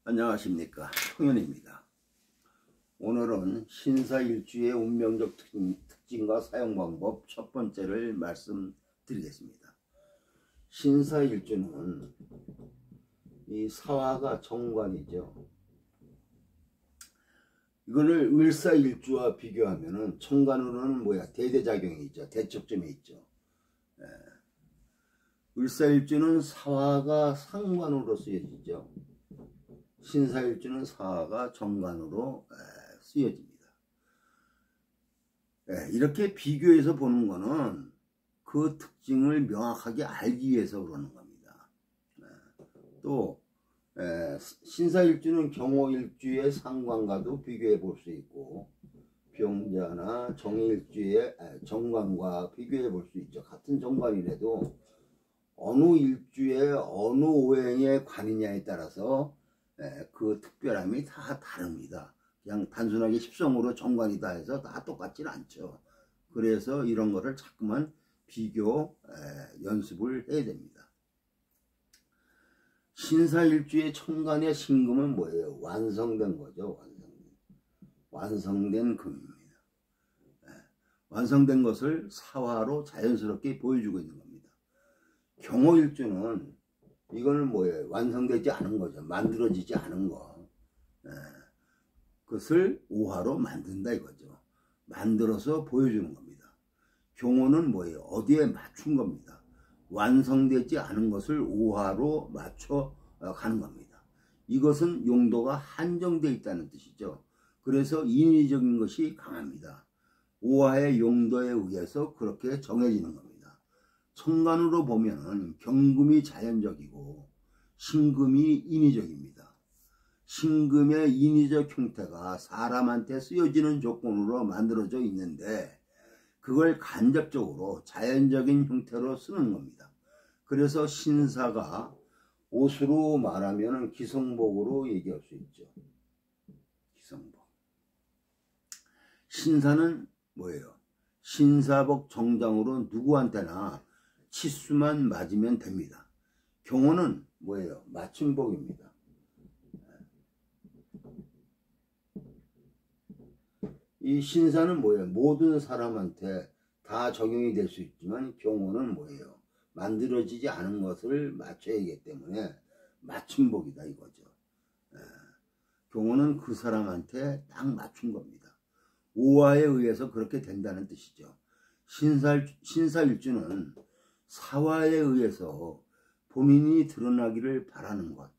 안녕하십니까, 통연입니다. 오늘은 신사일주의 운명적 특징과 사용방법 첫 번째를 말씀드리겠습니다. 신사일주는 이 사화가 정관이죠. 이거를 을사일주와 비교하면은 천간으로는 대대작용이 있죠. 대척점이 있죠. 을사일주는 사화가 상관으로 쓰여지죠. 신사일주는 사화가 정관으로 쓰여집니다. 이렇게 비교해서 보는 거는 그 특징을 명확하게 알기 위해서 그러는 겁니다. 또 신사일주는 경호일주의 상관과도 비교해 볼 수 있고, 병자나 정일주의 정관과 비교해 볼 수 있죠. 같은 정관이라도 어느 일주의 어느 오행의 관이냐에 따라서 그 특별함이 다 다릅니다. 그냥 단순하게 십성으로 정관이다 해서 다 똑같지는 않죠. 그래서 이런 거를 자꾸만 비교 연습을 해야 됩니다. 신사일주의 천간의 신금은 뭐예요? 완성된 거죠. 완성된 금입니다. 완성된 것을 사화로 자연스럽게 보여주고 있는 겁니다. 경호일주는 이거는 뭐예요? 완성되지 않은 거죠. 만들어지지 않은 거. 그것을 오화로 만든다 이거죠. 만들어서 보여주는 겁니다. 경호는 뭐예요? 어디에 맞춘 겁니다. 완성되지 않은 것을 오화로 맞춰 가는 겁니다. 이것은 용도가 한정되어 있다는 뜻이죠. 그래서 인위적인 것이 강합니다. 오화의 용도에 의해서 그렇게 정해지는 겁니다. 천간으로 보면은 경금이 자연적이고 신금이 인위적입니다. 신금의 인위적 형태가 사람한테 쓰여지는 조건으로 만들어져 있는데 그걸 간접적으로 자연적인 형태로 쓰는 겁니다. 그래서 신사가 옷으로 말하면 기성복으로 얘기할 수 있죠. 기성복. 신사는 뭐예요? 신사복 정장으로 누구한테나 치수만 맞으면 됩니다. 경호는 뭐예요? 맞춤복입니다. 이 신사는 뭐예요? 모든 사람한테 다 적용이 될 수 있지만 경호는 뭐예요? 만들어지지 않은 것을 맞춰야 하기 때문에 맞춤복이다 이거죠. 경호는 그 사람한테 딱 맞춘 겁니다. 오화에 의해서 그렇게 된다는 뜻이죠. 신사일주는 사화에 의해서 본인이 드러나기를 바라는 것.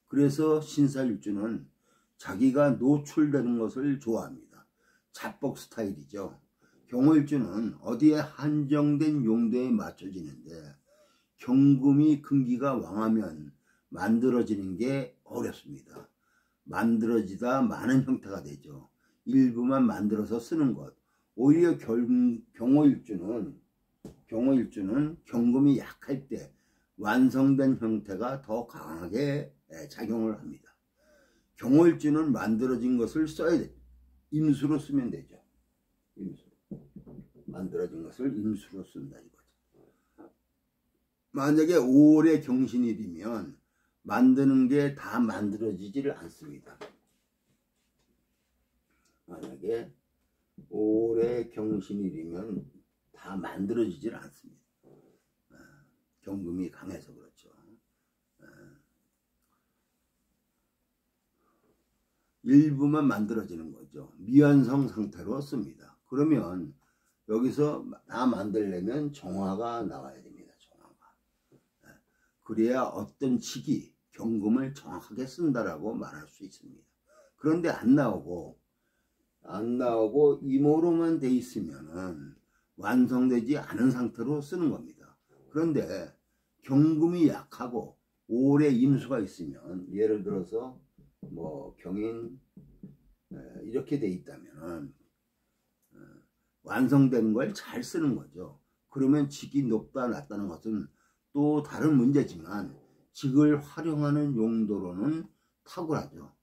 그래서 신사일주는 자기가 노출되는 것을 좋아합니다. 잡복 스타일이죠. 경호일주는 어디에 한정된 용도에 맞춰지는데 경금이 금기가 왕하면 만들어지는 게 어렵습니다. 만들어지다 많은 형태가 되죠. 일부만 만들어서 쓰는 것. 오히려 경호일주는 경금이 약할 때 완성된 형태가 더 강하게 작용을 합니다. 경호일주는 만들어진 것을 써야 돼. 임수로 쓰면 되죠. 임수. 만들어진 것을 임수로 쓴다 이거죠. 만약에 5월의 경신일이면 만드는 게 다 만들어지지를 않습니다. 만약에 5월의 경신일이면 다 만들어지질 않습니다. 경금이 강해서 그렇죠. 일부만 만들어지는 거죠. 미완성 상태로 씁니다. 그러면 여기서 다 만들려면 정화가 나와야 됩니다. 정화가. 그래야 어떤 시기 경금을 정확하게 쓴다라고 말할 수 있습니다. 그런데 안 나오고 임오로만 돼 있으면은 완성되지 않은 상태로 쓰는 겁니다. 그런데 경금이 약하고 5월에 임수가 있으면 예를 들어서 뭐 경인 이렇게 돼 있다면 완성된 걸 잘 쓰는 거죠. 그러면 직이 높다 낮다는 것은 또 다른 문제지만 직을 활용하는 용도로는 탁월하죠.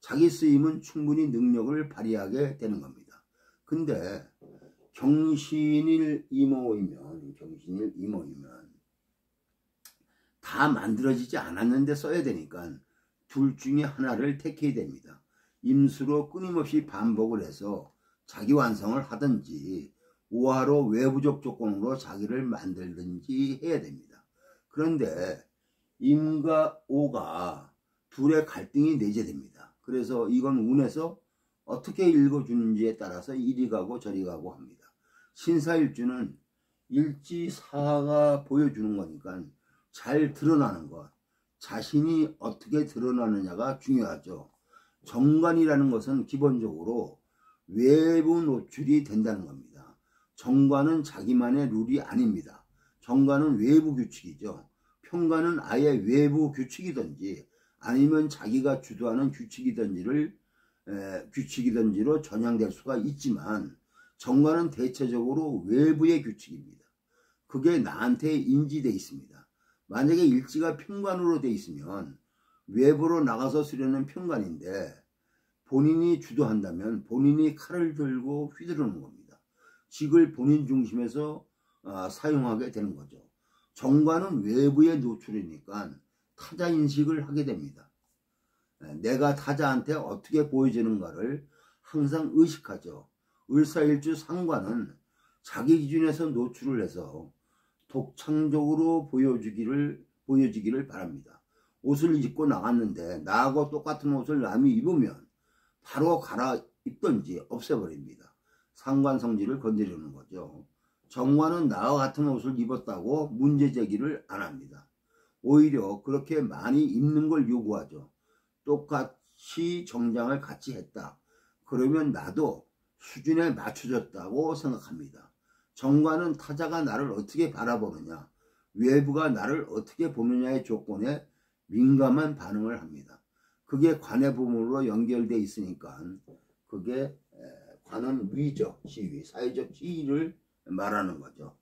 자기 쓰임은 충분히 능력을 발휘하게 되는 겁니다. 근데 경신일 이모이면 다 만들어지지 않았는데 써야 되니까 둘 중에 하나를 택해야 됩니다. 임수로 끊임없이 반복을 해서 자기 완성을 하든지 오화로 외부적 조건으로 자기를 만들든지 해야 됩니다. 그런데 임과 오가 둘의 갈등이 내재됩니다. 그래서 이건 운에서 어떻게 읽어주는지에 따라서 이리 가고 저리 가고 합니다. 신사일주는 일지사가 보여주는 거니까 잘 드러나는 것, 자신이 어떻게 드러나느냐가 중요하죠. 정관이라는 것은 기본적으로 외부 노출이 된다는 겁니다. 정관은 자기만의 룰이 아닙니다. 정관은 외부 규칙이죠. 평관은 아예 외부 규칙이든지 아니면 자기가 주도하는 규칙이든지로 전향될 수가 있지만 정관은 대체적으로 외부의 규칙입니다. 그게 나한테 인지되어 있습니다. 만약에 일지가 평관으로 되어 있으면 외부로 나가서 쓰려는 평관인데 본인이 주도한다면 본인이 칼을 들고 휘두르는 겁니다. 직을 본인 중심에서 사용하게 되는 거죠. 정관은 외부의 노출이니까 타자 인식을 하게 됩니다. 내가 타자한테 어떻게 보여지는가를 항상 의식하죠. 을사일주 상관은 자기 기준에서 노출을 해서 독창적으로 보여지기를 바랍니다. 옷을 입고 나갔는데 나하고 똑같은 옷을 남이 입으면 바로 갈아입든지 없애버립니다. 상관 성질을 건드리는 거죠. 정관은 나와 같은 옷을 입었다고 문제 제기를 안 합니다. 오히려 그렇게 많이 입는 걸 요구하죠. 똑같이 정장을 같이 했다. 그러면 나도 수준에 맞춰졌다고 생각합니다. 정관은 타자가 나를 어떻게 바라보느냐, 외부가 나를 어떻게 보느냐의 조건에 민감한 반응을 합니다. 그게 관의 부분으로 연결되어 있으니까 그게 관은 위죠. 지위, 사회적 지위를 말하는 거죠.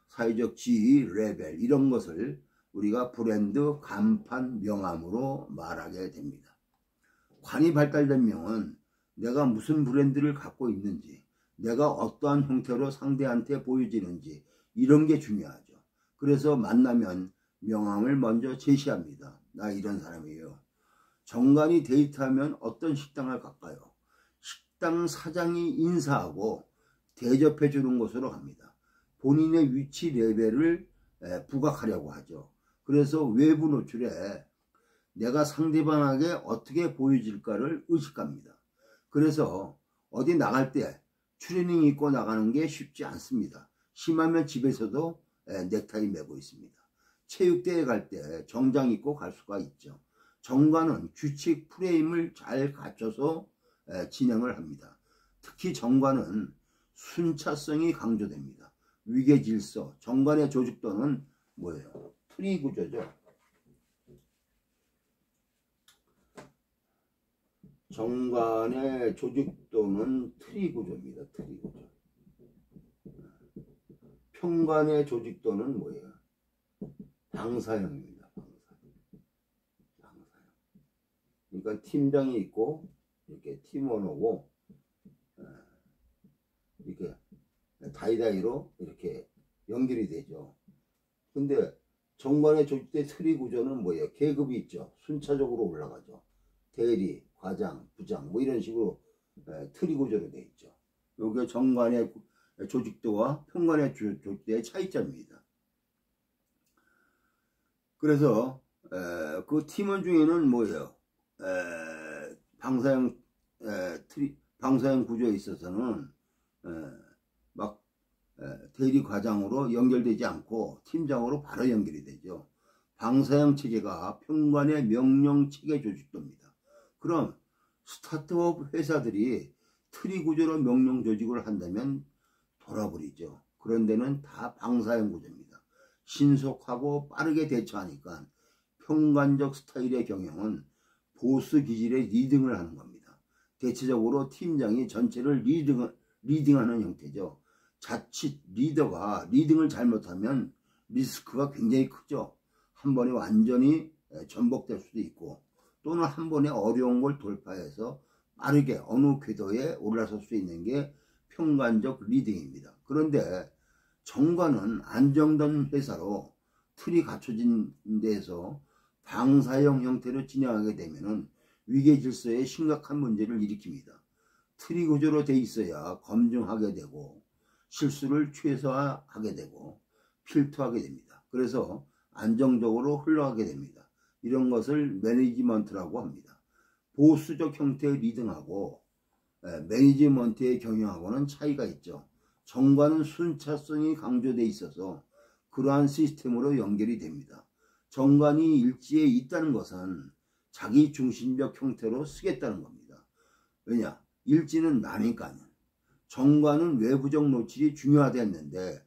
사회적 지위, 레벨 이런 것을 우리가 브랜드, 간판, 명함으로 말하게 됩니다. 관이 발달된 명은 내가 무슨 브랜드를 갖고 있는지, 내가 어떠한 형태로 상대한테 보여지는지 이런 게 중요하죠. 그래서 만나면 명함을 먼저 제시합니다. 나 이런 사람이에요. 정관이 데이트하면 어떤 식당을 갈까요? 식당 사장이 인사하고 대접해 주는 곳으로 갑니다. 본인의 위치 레벨을 부각하려고 하죠. 그래서 외부 노출에 내가 상대방에게 어떻게 보여질까를 의식합니다. 그래서 어디 나갈 때 추리닝 입고 나가는 게 쉽지 않습니다. 심하면 집에서도 넥타이 매고 있습니다. 체육대회 갈 때 정장 입고 갈 수가 있죠. 정관은 규칙 프레임을 잘 갖춰서 진행을 합니다. 특히 정관은 순차성이 강조됩니다. 위계질서, 정관의 조직도는 뭐예요? 트리 구조죠. 정관의 조직도는 트리 구조입니다. 트리 구조. 평관의 조직도는 뭐예요? 방사형입니다. 방사형. 그러니까 팀장이 있고 이렇게 팀원하고 이렇게 다이다이로 이렇게 연결이 되죠. 근데 정관의 조직대 트리 구조는 뭐예요? 계급이 있죠. 순차적으로 올라가죠. 대리, 과장, 부장 뭐 이런 식으로 트리 구조로 되어 있죠. 이게 정관의 조직도와 평관의 조직도의 차이점입니다. 그래서 그 팀원 중에는 뭐예요? 방사형 구조에 있어서는 막 대리 과장으로 연결되지 않고 팀장으로 바로 연결이 되죠. 방사형 체계가 평관의 명령 체계 조직도입니다. 그럼 스타트업 회사들이 트리 구조로 명령 조직을 한다면 돌아버리죠. 그런 데는 다 방사형 구조입니다. 신속하고 빠르게 대처하니까 평관적 스타일의 경영은 보스 기질의 리딩을 하는 겁니다. 대체적으로 팀장이 전체를 리딩하는 형태죠. 자칫 리더가 리딩을 잘못하면 리스크가 굉장히 크죠. 한 번에 완전히 전복될 수도 있고 또는 한 번에 어려운 걸 돌파해서 빠르게 어느 궤도에 올라설 수 있는 게 평관적 리딩입니다. 그런데 정관은 안정된 회사로 틀이 갖춰진 데에서 방사형 형태로 진행하게 되면 위계 질서에 심각한 문제를 일으킵니다. 트리 구조로 돼 있어야 검증하게 되고 실수를 최소화하게 되고 필터하게 됩니다. 그래서 안정적으로 흘러가게 됩니다. 이런 것을 매니지먼트라고 합니다. 보수적 형태의 리딩하고 매니지먼트의 경영하고는 차이가 있죠. 정관은 순차성이 강조되어 있어서 그러한 시스템으로 연결이 됩니다. 정관이 일지에 있다는 것은 자기 중심적 형태로 쓰겠다는 겁니다. 왜냐? 일지는 나니까요. 정관은 외부적 노출이 중요하다했는데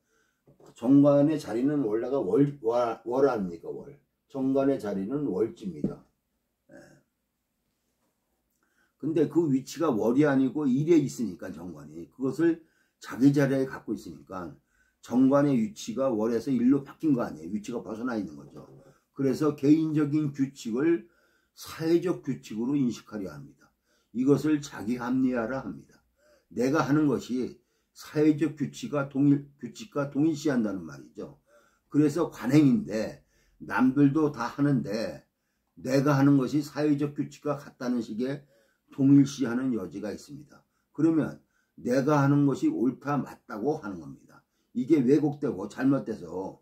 정관의 자리는 원래가 월 아닙니까? 월. 정관의 자리는 월지입니다. 근데 그 위치가 월이 아니고 일에 있으니까 정관이 그것을 자기 자리에 갖고 있으니까 정관의 위치가 월에서 일로 바뀐 거 아니에요. 위치가 벗어나 있는 거죠. 그래서 개인적인 규칙을 사회적 규칙으로 인식하려 합니다. 이것을 자기 합리화라 합니다. 내가 하는 것이 사회적 규칙과 동일시한다는 말이죠. 그래서 관행인데 남들도 다 하는데 내가 하는 것이 사회적 규칙과 같다는 식의 동일시하는 여지가 있습니다. 그러면 내가 하는 것이 옳다 맞다고 하는 겁니다. 이게 왜곡되고 잘못돼서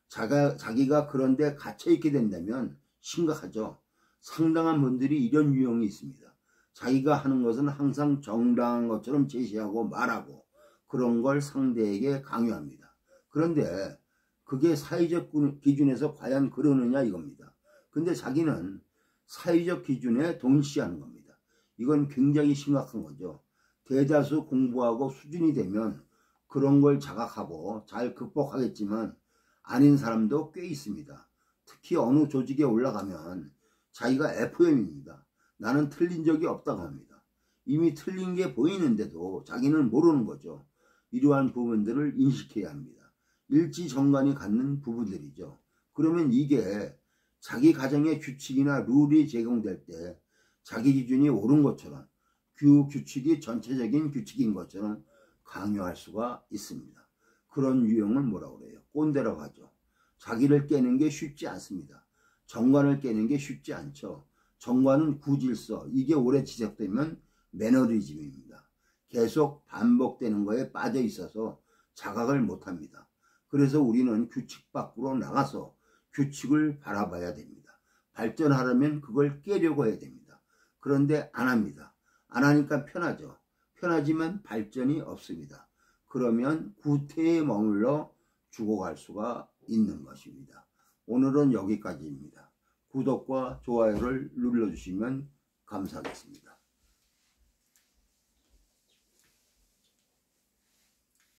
자기가 그런데 갇혀있게 된다면 심각하죠. 상당한 분들이 이런 유형이 있습니다. 자기가 하는 것은 항상 정당한 것처럼 제시하고 말하고 그런 걸 상대에게 강요합니다. 그런데 그게 사회적 기준에서 과연 그러느냐 이겁니다. 근데 자기는 사회적 기준에 동일시하는 겁니다. 이건 굉장히 심각한 거죠. 대다수 공부하고 수준이 되면 그런 걸 자각하고 잘 극복하겠지만 아닌 사람도 꽤 있습니다. 특히 어느 조직에 올라가면 자기가 FM입니다. 나는 틀린 적이 없다고 합니다. 이미 틀린 게 보이는데도 자기는 모르는 거죠. 이러한 부분들을 인식해야 합니다. 일지정관이 갖는 부분들이죠. 그러면 이게 자기 가정의 규칙이나 룰이 제공될 때 자기 기준이 옳은 것처럼 그 규칙이 전체적인 규칙인 것처럼 강요할 수가 있습니다. 그런 유형을 뭐라고 그래요? 꼰대라고 하죠. 자기를 깨는 게 쉽지 않습니다. 정관을 깨는 게 쉽지 않죠. 정관은 구질서, 이게 오래 지속되면 매너리즘입니다. 계속 반복되는 거에 빠져 있어서 자각을 못합니다. 그래서 우리는 규칙 밖으로 나가서 규칙을 바라봐야 됩니다. 발전하려면 그걸 깨려고 해야 됩니다. 그런데 안 합니다. 안 하니까 편하죠. 편하지만 발전이 없습니다. 그러면 구태에 머물러 죽어갈 수가 있는 것입니다. 오늘은 여기까지입니다. 구독과 좋아요를 눌러주시면 감사하겠습니다.